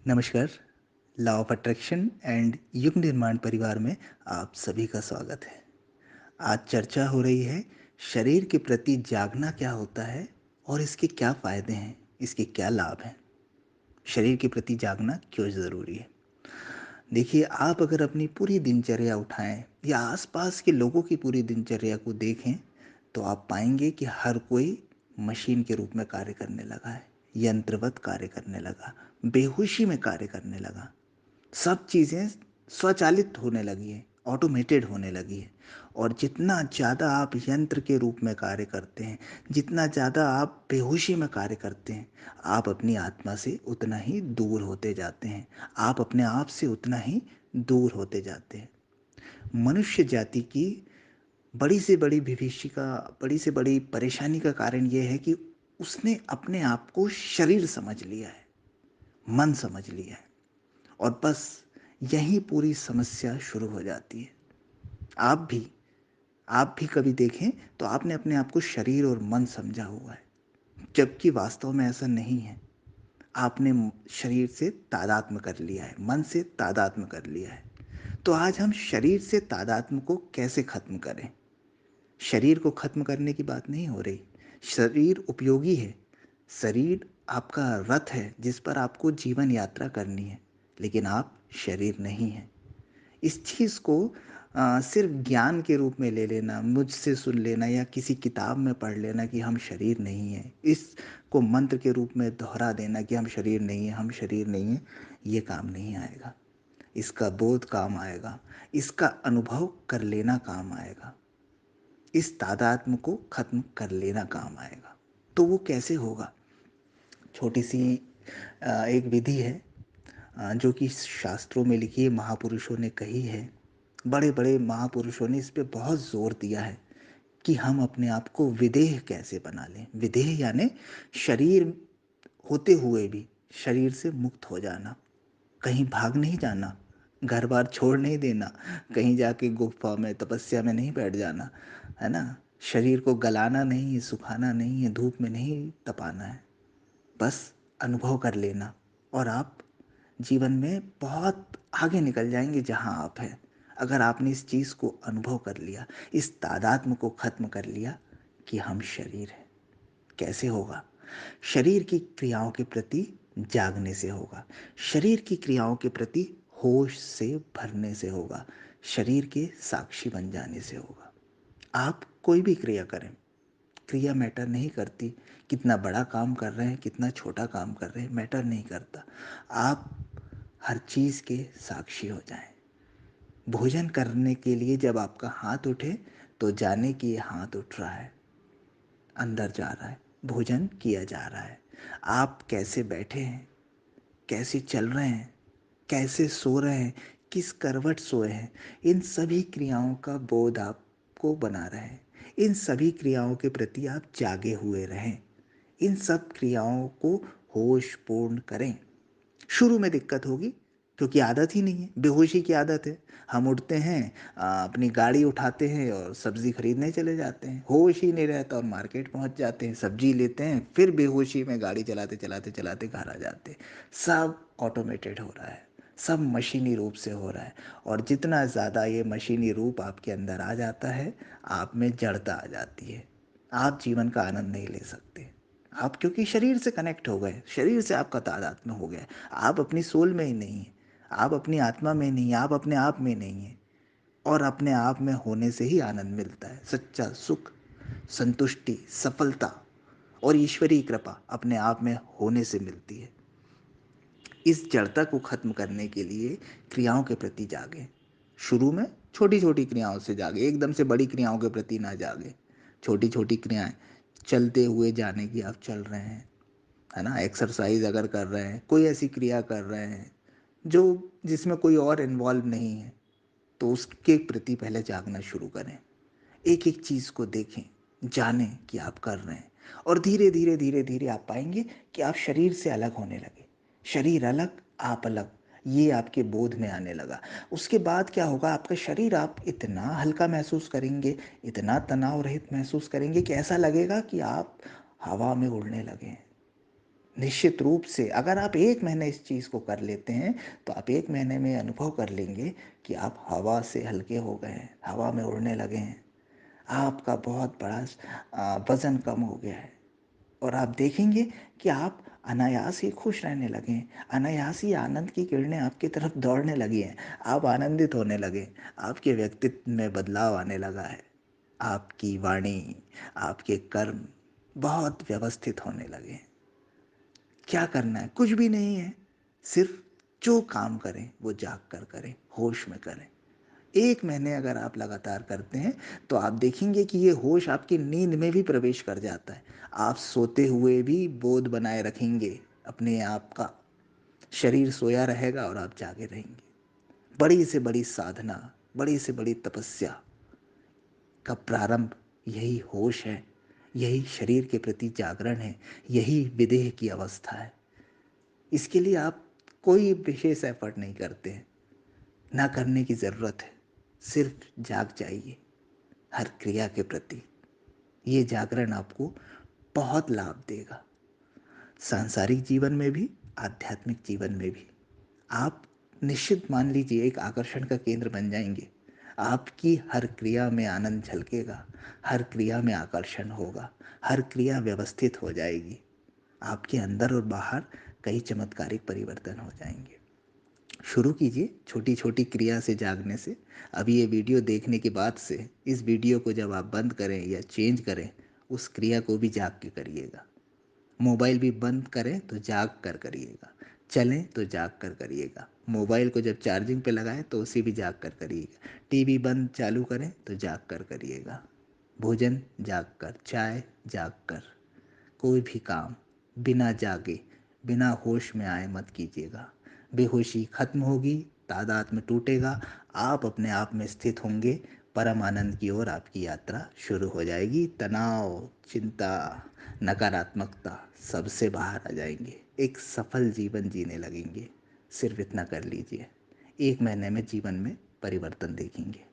नमस्कार। Law of attraction and युग निर्माण परिवार में आप सभी का स्वागत है। आज चर्चा हो रही है शरीर के प्रति जागना क्या होता है और इसके क्या फ़ायदे हैं, इसके क्या लाभ हैं। शरीर के प्रति जागना क्यों ज़रूरी है। देखिए, आप अगर अपनी पूरी दिनचर्या उठाएं या आसपास के लोगों की पूरी दिनचर्या को देखें तो आप पाएंगे कि हर कोई मशीन के रूप में कार्य करने लगा है, यंत्रवत कार्य करने लगा, बेहोशी में कार्य करने लगा। सब चीज़ें स्वचालित होने लगी हैं, ऑटोमेटेड होने लगी है। और जितना ज़्यादा आप यंत्र के रूप में कार्य करते हैं, जितना ज़्यादा आप बेहोशी में कार्य करते हैं, आप अपनी आत्मा से उतना ही दूर होते जाते हैं। आप अपने आप से उतना ही दूर होते जाते हैं। मनुष्य जाति की बड़ी से बड़ी विभीषिका, बड़ी से बड़ी परेशानी का कारण ये है कि उसने अपने आप को शरीर समझ लिया है, मन समझ लिया है। और बस यहीं पूरी समस्या शुरू हो जाती है। आप भी आप भी कभी देखें तो आपने अपने आप को शरीर और मन समझा हुआ है, जबकि वास्तव में ऐसा नहीं है। आपने शरीर से तादात्म्य कर लिया है, मन से तादात्म्य कर लिया है। तो आज हम शरीर से तादात्म्य को कैसे खत्म करें। शरीर को खत्म करने की बात नहीं हो रही। शरीर उपयोगी है। शरीर आपका रथ है जिस पर आपको जीवन यात्रा करनी है, लेकिन आप शरीर नहीं हैं। इस चीज़ को सिर्फ ज्ञान के रूप में ले लेना, मुझसे सुन लेना या किसी किताब में पढ़ लेना कि हम शरीर नहीं हैं, इसको मंत्र के रूप में दोहरा देना कि हम शरीर नहीं हैं, हम शरीर नहीं हैं, ये काम नहीं आएगा। इसका बोध काम आएगा, इसका अनुभव कर लेना काम आएगा, इस तादात्म्य को खत्म कर लेना काम आएगा। तो वो कैसे होगा? छोटी सी एक विधि है जो कि शास्त्रों में लिखी है, महापुरुषों ने कही है। बड़े बड़े महापुरुषों ने इस पे बहुत जोर दिया है कि हम अपने आप को विदेह कैसे बना लें। विदेह यानी शरीर होते हुए भी शरीर से मुक्त हो जाना, कहीं भाग नहीं जाना, घर बार छोड़ नहीं देना, कहीं जाके गुफा में तपस्या में नहीं बैठ जाना, है ना। शरीर को गलाना नहीं है, सुखाना नहीं है, धूप में नहीं तपाना है, बस अनुभव कर लेना। और आप जीवन में बहुत आगे निकल जाएंगे जहां आप हैं। अगर आपने इस चीज़ को अनुभव कर लिया, इस तादात्म्य को खत्म कर लिया कि हम शरीर हैं। कैसे होगा? शरीर की क्रियाओं के प्रति जागने से होगा। शरीर की क्रियाओं के प्रति होश से भरने से होगा। शरीर के साक्षी बन जाने से होगा। आप कोई भी क्रिया करें, क्रिया मैटर नहीं करती। कितना बड़ा काम कर रहे हैं, कितना छोटा काम कर रहे हैं, मैटर नहीं करता। आप हर चीज़ के साक्षी हो जाएं। भोजन करने के लिए जब आपका हाथ उठे तो जाने कि ये हाथ उठ रहा है, अंदर जा रहा है, भोजन किया जा रहा है। आप कैसे बैठे हैं, कैसे चल रहे हैं, कैसे सो रहे हैं, किस करवट सोए हैं, इन सभी क्रियाओं का बोध आपको बना रहे। इन सभी क्रियाओं के प्रति आप जागे हुए रहें। इन सब क्रियाओं को होशपूर्ण करें। शुरू में दिक्कत होगी क्योंकि आदत ही नहीं है, बेहोशी की आदत है। हम उठते हैं, अपनी गाड़ी उठाते हैं और सब्जी खरीदने चले जाते हैं, होश ही नहीं रहता और मार्केट पहुंच जाते हैं, सब्जी लेते हैं, फिर बेहोशी में गाड़ी चलाते चलाते चलाते घर आ जाते हैं। सब ऑटोमेटेड हो रहा है, सब मशीनी रूप से हो रहा है। और जितना ज़्यादा ये मशीनी रूप आपके अंदर आ जाता है, आप में जड़ता आ जाती है। आप जीवन का आनंद नहीं ले सकते। आप क्योंकि शरीर से कनेक्ट हो गए, शरीर से आपका तादात्म्य हो गया। आप अपनी सोल में ही नहीं हैं, आप अपनी आत्मा में नहीं हैं, आप अपने आप में नहीं हैं। और अपने आप में होने से ही आनंद मिलता है। सच्चा सुख, संतुष्टि, सफलता और ईश्वरीय कृपा अपने आप में होने से मिलती है। इस जड़ता को खत्म करने के लिए क्रियाओं के प्रति जागें। शुरू में छोटी छोटी क्रियाओं से जागे, एकदम से बड़ी क्रियाओं के प्रति ना जागे। छोटी छोटी क्रियाएं, चलते हुए जाने की आप चल रहे हैं, है ना। एक्सरसाइज अगर कर रहे हैं, कोई ऐसी क्रिया कर रहे हैं जो जिसमें कोई और इन्वॉल्व नहीं है, तो उसके प्रति पहले जागना शुरू करें। एक एक चीज़ को देखें, जानें कि आप कर रहे हैं। और धीरे धीरे धीरे धीरे आप पाएंगे कि आप शरीर से अलग होने लगे। शरीर अलग, आप अलग, ये आपके बोध में आने लगा। उसके बाद क्या होगा? आपका शरीर आप इतना हल्का महसूस करेंगे, इतना तनाव रहित महसूस करेंगे कि ऐसा लगेगा कि आप हवा में उड़ने लगे हैं। निश्चित रूप से अगर आप 1 महीने इस चीज़ को कर लेते हैं, तो आप 1 महीने में अनुभव कर लेंगे कि आप हवा से हल्के हो गए हैं, हवा में उड़ने लगे हैं। आपका बहुत बड़ा वज़न कम हो गया है और आप देखेंगे कि आप अनायास ही खुश रहने लगे हैं। अनायास ही आनंद की किरणें आपकी तरफ दौड़ने लगी हैं। आप आनंदित होने लगे। आपके व्यक्तित्व में बदलाव आने लगा है। आपकी वाणी, आपके कर्म बहुत व्यवस्थित होने लगे हैं। क्या करना है? कुछ भी नहीं है। सिर्फ जो काम करें वो जाग कर करें, होश में करें। 1 महीने अगर आप लगातार करते हैं तो आप देखेंगे कि ये होश आपकी नींद में भी प्रवेश कर जाता है। आप सोते हुए भी बोध बनाए रखेंगे अपने आप का। शरीर सोया रहेगा और आप जागे रहेंगे। बड़ी से बड़ी साधना, बड़ी से बड़ी तपस्या का प्रारंभ यही होश है, यही शरीर के प्रति जागरण है, यही विदेह की अवस्था है। इसके लिए आप कोई विशेष एफर्ट नहीं करते हैं, ना करने की ज़रूरत है। सिर्फ जाग जाइए हर क्रिया के प्रति। ये जागरण आपको बहुत लाभ देगा, सांसारिक जीवन में भी, आध्यात्मिक जीवन में भी। आप निश्चित मान लीजिए एक आकर्षण का केंद्र बन जाएंगे। आपकी हर क्रिया में आनंद झलकेगा, हर क्रिया में आकर्षण होगा, हर क्रिया व्यवस्थित हो जाएगी। आपके अंदर और बाहर कई चमत्कारिक परिवर्तन हो जाएंगे। शुरू कीजिए छोटी छोटी क्रिया से जागने से। अभी ये वीडियो देखने के बाद से इस वीडियो को जब आप बंद करें या चेंज करें, उस क्रिया को भी जाग के करिएगा। मोबाइल भी बंद करें तो जाग कर करिएगा। चलें तो जाग कर करिएगा। मोबाइल को जब चार्जिंग पे लगाएं तो उसे भी जाग कर करिएगा। टीवी बंद चालू करें तो जाग कर करिएगा। भोजन जाग कर, चाय जाग कर, कोई भी काम बिना जागे, बिना होश में आए मत कीजिएगा। बेहोशी खत्म होगी, तादाद में टूटेगा, आप अपने आप में स्थित होंगे। परम आनंद की ओर आपकी यात्रा शुरू हो जाएगी। तनाव, चिंता, नकारात्मकता सबसे बाहर आ जाएंगे। एक सफल जीवन जीने लगेंगे। सिर्फ इतना कर लीजिए, 1 महीने में जीवन में परिवर्तन देखेंगे।